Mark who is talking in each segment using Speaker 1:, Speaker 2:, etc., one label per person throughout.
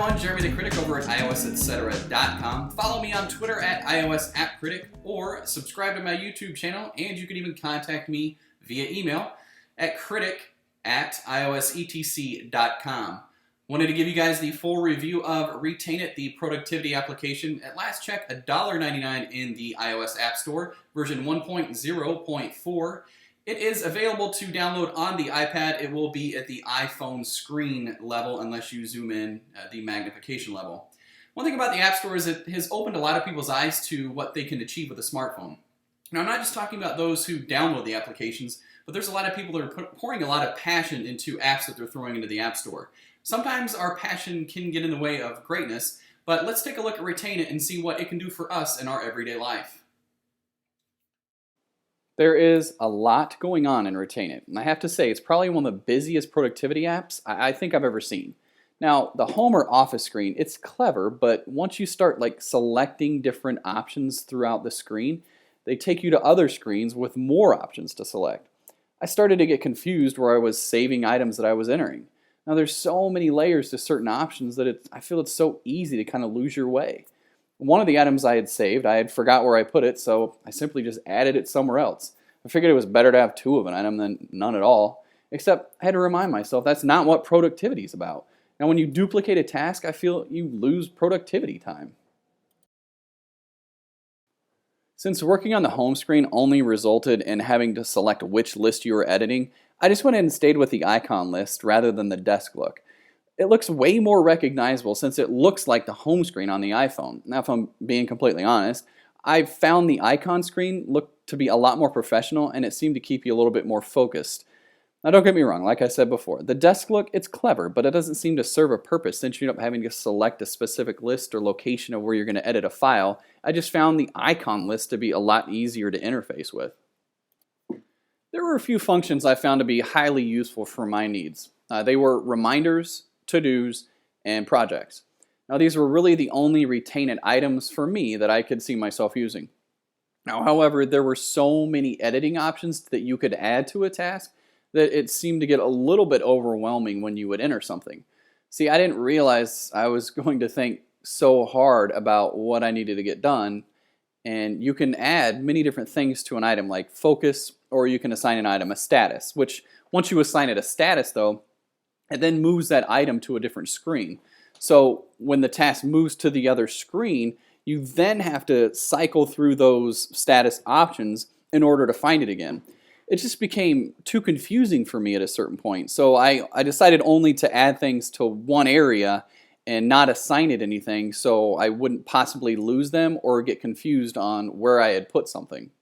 Speaker 1: everyone, Jeremy the Critic over at iOS-etc.com. Follow me on Twitter at iOS@Critic or subscribe to my YouTube channel, and you can even contact me via email at critic@iosetc.com. Wanted to give you guys the full review of RetainIt, the productivity application. At last check, $1.99 in the iOS App Store, version 1.0.4. It is available to download on the iPad. It will be at the iPhone screen level unless you zoom in the magnification level. One thing about the App Store is it has opened a lot of people's eyes to what they can achieve with a smartphone. Now, I'm not just talking about those who download the applications, but there's a lot of people that are pouring a lot of passion into apps that they're throwing into the App Store. Sometimes our passion can get in the way of greatness, but let's take a look at RetainIt and see what it can do for us in our everyday life. There is a lot going on in RetainIt, and I have to say it's probably one of the busiest productivity apps I think I've ever seen. Now, the home or office screen, it's clever, but once you start selecting different options throughout the screen, they take you to other screens with more options to select. I started to get confused where I was saving items that I was entering. Now, there's so many layers to certain options that I feel it's so easy to kind of lose your way. One of the items I had saved, I had forgot where I put it, so I simply just added it somewhere else. I figured it was better to have two of an item than none at all, except I had to remind myself that's not what productivity is about. Now, when you duplicate a task, I feel you lose productivity time. Since working on the home screen only resulted in having to select which list you were editing, I just went ahead and stayed with the icon list rather than the desk look. It looks way more recognizable since it looks like the home screen on the iPhone. Now, if I'm being completely honest, I've found the icon screen looked to be a lot more professional, and it seemed to keep you a little bit more focused. Now, don't get me wrong, like I said before, the desk look, it's clever, but it doesn't seem to serve a purpose since you end up having to select a specific list or location of where you're going to edit a file. I just found the icon list to be a lot easier to interface with. There were a few functions I found to be highly useful for my needs. They were reminders, to-dos, and projects. Now, these were really the only RetainIt items for me that I could see myself using. Now, however, there were so many editing options that you could add to a task that it seemed to get a little bit overwhelming when you would enter something. See, I didn't realize I was going to think so hard about what I needed to get done, and you can add many different things to an item like focus, or you can assign an item a status, which once you assign it a status though, it then moves that item to a different screen. So when the task moves to the other screen, you then have to cycle through those status options in order to find it again. It just became too confusing for me at a certain point. So I decided only to add things to one area and not assign it anything so I wouldn't possibly lose them or get confused on where I had put something.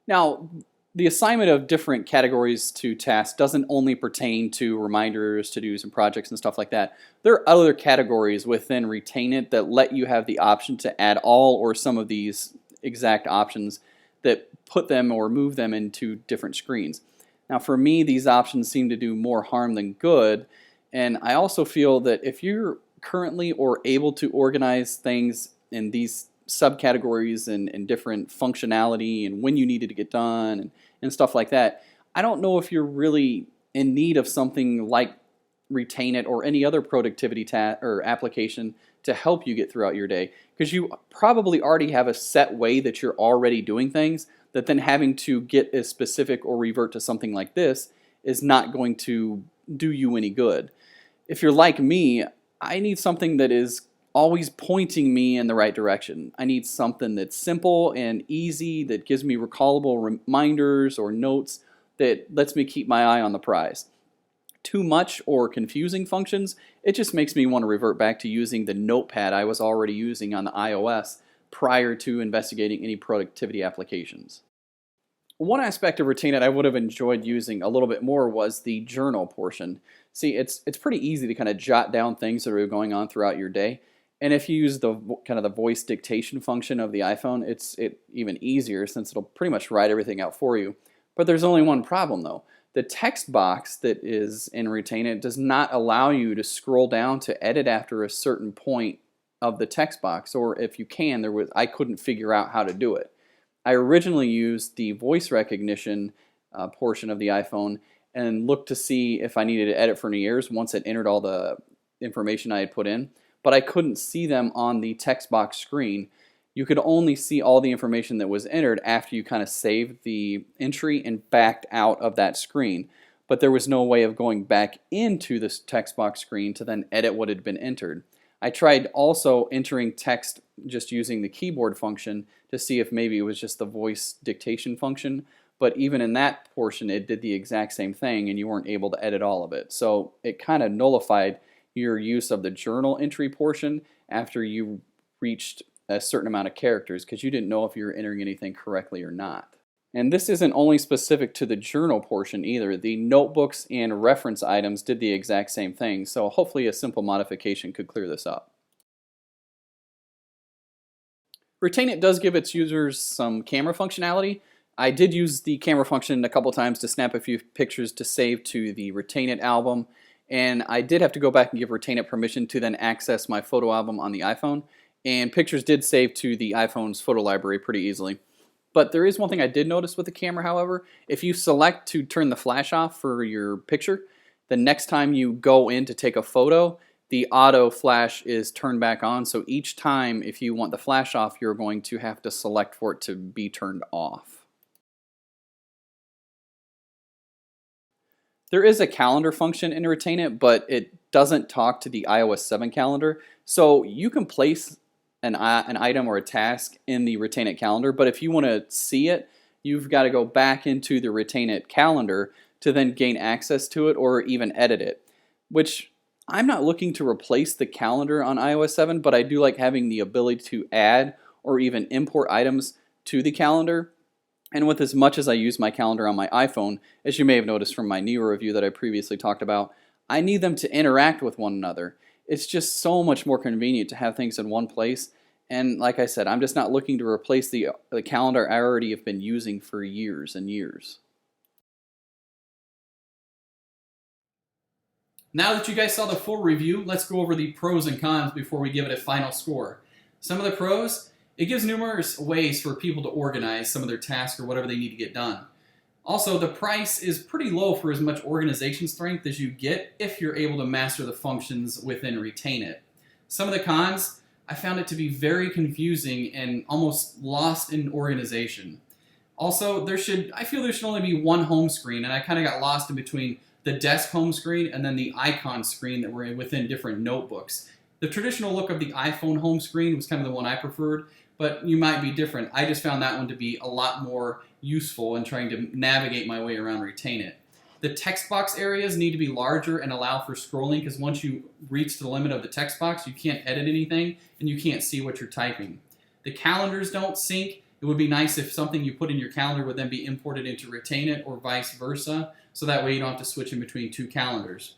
Speaker 1: Now, the assignment of different categories to tasks doesn't only pertain to reminders, to-dos, and projects and stuff like that. There are other categories within RetainIt that let you have the option to add all or some of these exact options that put them or move them into different screens. Now, for me, these options seem to do more harm than good, and I also feel that if you're currently or able to organize things in these subcategories and different functionality and when you need it to get done and stuff like that, I don't know if you're really in need of something like RetainIt or any other productivity or application to help you get throughout your day, because you probably already have a set way that you're already doing things that then having to get as specific or revert to something like this is not going to do you any good. If you're like me, I need something that is always pointing me in the right direction. I need something that's simple and easy, that gives me recallable reminders or notes, that lets me keep my eye on the prize. Too much or confusing functions, it just makes me want to revert back to using the notepad I was already using on the iOS prior to investigating any productivity applications. One aspect of RetainIt I would have enjoyed using a little bit more was the journal portion. See, it's pretty easy to kind of jot down things that are going on throughout your day. And if you use the kind of the voice dictation function of the iPhone, it's even easier since it'll pretty much write everything out for you. But there's only one problem though. The text box that is in RetainIt does not allow you to scroll down to edit after a certain point of the text box, or if you can, I couldn't figure out how to do it. I originally used the voice recognition portion of the iPhone and looked to see if I needed to edit for any errors once it entered all the information I had put in, but I couldn't see them on the text box screen. You could only see all the information that was entered after you kind of saved the entry and backed out of that screen. But there was no way of going back into this text box screen to then edit what had been entered. I tried also entering text just using the keyboard function to see if maybe it was just the voice dictation function, but even in that portion it did the exact same thing and you weren't able to edit all of it. So it kind of nullified your use of the journal entry portion after you reached a certain amount of characters because you didn't know if you were entering anything correctly or not. And this isn't only specific to the journal portion either. The notebooks and reference items did the exact same thing, so hopefully a simple modification could clear this up. RetainIt does give its users some camera functionality. I did use the camera function a couple times to snap a few pictures to save to the RetainIt album, and I did have to go back and give RetainIt permission to then access my photo album on the iPhone, and pictures did save to the iPhone's photo library pretty easily. But there is one thing I did notice with the camera, however. If you select to turn the flash off for your picture, the next time you go in to take a photo, the auto flash is turned back on. So each time, if you want the flash off, you're going to have to select for it to be turned off. There is a calendar function in RetainIt, but it doesn't talk to the iOS 7 calendar. So you can place an item or a task in the RetainIt calendar, but if you want to see it, you've got to go back into the RetainIt calendar to then gain access to it or even edit it, which I'm not looking to replace the calendar on iOS 7, but I do like having the ability to add or even import items to the calendar. And with as much as I use my calendar on my iPhone, as you may have noticed from my newer review that I previously talked about, I need them to interact with one another. It's just so much more convenient to have things in one place. And like I said, I'm just not looking to replace the calendar I already have been using for years and years. Now that you guys saw the full review, let's go over the pros and cons before we give it a final score. Some of the pros, it gives numerous ways for people to organize some of their tasks or whatever they need to get done. Also, the price is pretty low for as much organization strength as you get if you're able to master the functions within RetainIt. Some of the cons, I found it to be very confusing and almost lost in organization. Also, I feel there should only be one home screen, and I kind of got lost in between the desk home screen and then the icon screen that were within different notebooks. The traditional look of the iPhone home screen was kind of the one I preferred, but you might be different. I just found that one to be a lot more useful in trying to navigate my way around RetainIt. The text box areas need to be larger and allow for scrolling, because once you reach the limit of the text box, you can't edit anything and you can't see what you're typing. The calendars don't sync. It would be nice if something you put in your calendar would then be imported into RetainIt or vice versa, so that way you don't have to switch in between two calendars.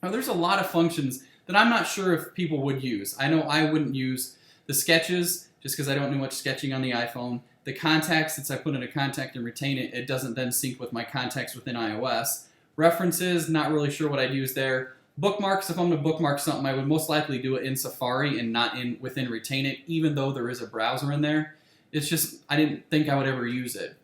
Speaker 1: Now, there's a lot of functions that I'm not sure if people would use. I know I wouldn't use the sketches just because I don't do much sketching on the iPhone. The contacts, since I put in a contact and RetainIt, it doesn't then sync with my contacts within iOS. References, not really sure what I'd use there. Bookmarks, if I'm going to bookmark something, I would most likely do it in Safari and not within RetainIt, even though there is a browser in there. It's just, I didn't think I would ever use it.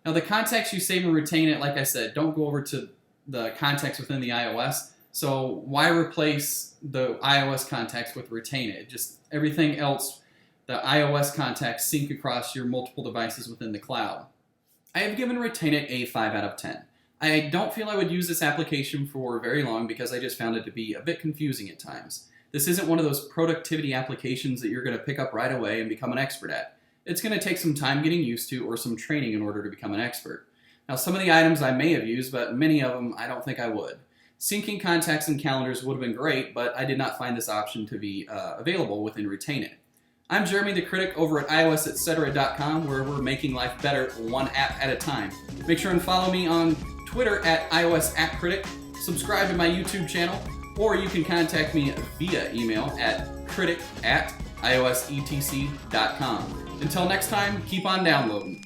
Speaker 1: Now, the contacts you save in RetainIt, like I said, don't go over to the contacts within the iOS. So why replace the iOS contacts with RetainIt? Just everything else, the iOS contacts sync across your multiple devices within the cloud. I have given RetainIt a 5 out of 10. I don't feel I would use this application for very long because I just found it to be a bit confusing at times. This isn't one of those productivity applications that you're going to pick up right away and become an expert at. It's going to take some time getting used to or some training in order to become an expert. Now, some of the items I may have used, but many of them I don't think I would. Syncing contacts and calendars would have been great, but I did not find this option to be available within RetainIt. I'm Jeremy the Critic over at iosetc, where we're making life better one app at a time. Make sure and follow me on Twitter at iosappcritic, subscribe to my YouTube channel, or you can contact me via email at critic@iosetc.com. Until next time, keep on downloading.